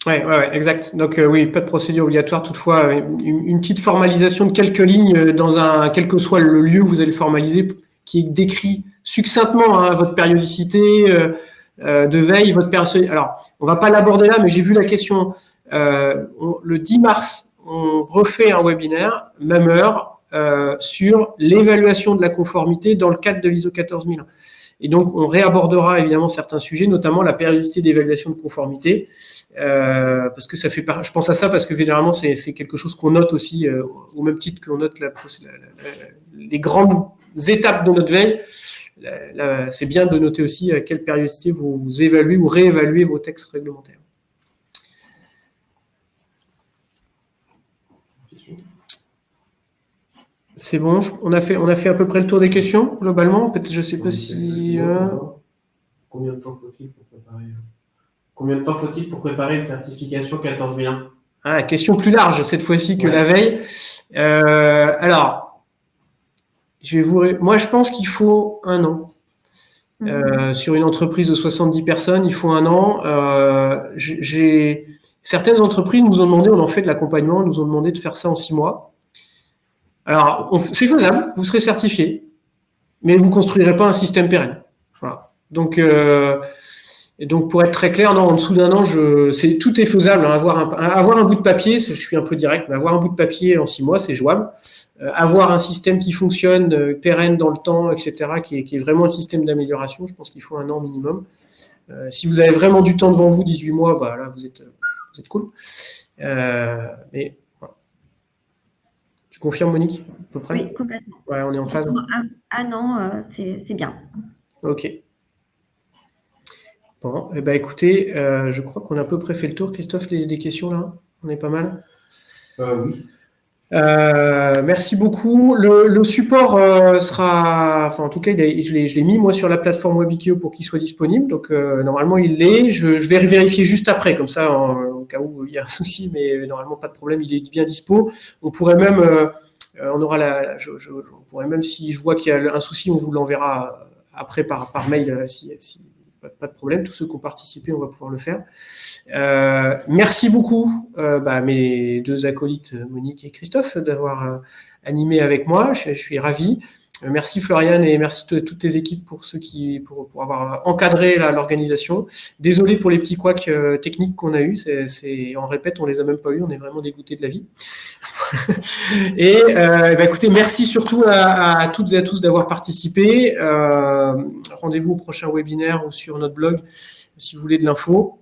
Ouais, exact. Donc oui, pas de procédure obligatoire. Toutefois, une petite formalisation de quelques lignes dans quel que soit le lieu où vous allez le formaliser, qui décrit succinctement votre périodicité de veille, votre périodicité. Alors, on va pas l'aborder là, mais j'ai vu la question. Le 10 mars, on refait un webinaire, même heure, sur l'évaluation de la conformité dans le cadre de l'ISO 14001. Et donc, on réabordera évidemment certains sujets, notamment la périodicité d'évaluation de conformité, parce que ça fait je pense à ça parce que généralement, c'est quelque chose qu'on note aussi, au même titre qu'on note les grandes étapes de notre veille. C'est bien de noter aussi à quelle périodicité vous évaluez ou réévaluez vos textes réglementaires. C'est bon, on a fait à peu près le tour des questions, globalement. Peut-être, je ne sais pas si... Combien de temps faut-il pour préparer une certification 14001 ? Ah, question plus large cette fois-ci que la veille. Alors, moi, je pense qu'il faut 1 an. Sur une entreprise de 70 personnes, il faut 1 an. Certaines entreprises nous ont demandé, on en fait de l'accompagnement, nous ont demandé de faire ça en 6 mois. Alors, c'est faisable, vous serez certifié, mais vous ne construirez pas un système pérenne. Voilà. Donc, pour être très clair, non, en dessous d'1 an, tout est faisable. Hein. Avoir un bout de papier, je suis un peu direct, mais avoir un bout de papier en 6 mois, c'est jouable. Avoir un système qui fonctionne, pérenne dans le temps, etc., qui est vraiment un système d'amélioration, je pense qu'il faut 1 an minimum. Si vous avez vraiment du temps devant vous, 18 mois, là, vous êtes cool. Mais voilà. Tu confirmes, Monique, à peu près ? Oui, complètement. Ouais, on est en phase. 1 an, c'est bien. Ok. Bon, écoutez, je crois qu'on a à peu près fait le tour. Christophe, des questions là ? On est pas mal ? Oui. Merci beaucoup. Le support sera, enfin en tout cas, je l'ai mis moi sur la plateforme Webikio pour qu'il soit disponible. Donc normalement il l'est. Je vais vérifier juste après, comme ça, au cas où il y a un souci, mais normalement pas de problème, il est bien dispo. On pourrait même, on pourrait même, si je vois qu'il y a un souci, on vous l'enverra après par mail si pas de problème. Tous ceux qui ont participé, on va pouvoir le faire. Merci beaucoup mes 2 acolytes, Monique et Christophe, d'avoir animé avec moi. Je suis ravi. Merci Florian et merci toutes tes équipes pour avoir encadré l'organisation. Désolé pour les petits couacs techniques qu'on a eus. On répète, on les a même pas eus. On est vraiment dégoûtés de la vie. Et écoutez, merci surtout à toutes et à tous d'avoir participé. Rendez-vous au prochain webinaire ou sur notre blog si vous voulez de l'info.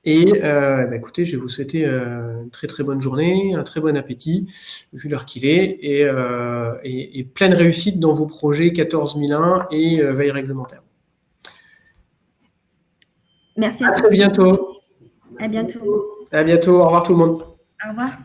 Et écoutez, je vais vous souhaiter une très très bonne journée, un très bon appétit, vu l'heure qu'il est, et pleine réussite dans vos projets 14001 et veille réglementaire. Merci à tous. Très bientôt. À bientôt. À bientôt. Au revoir tout le monde. Au revoir.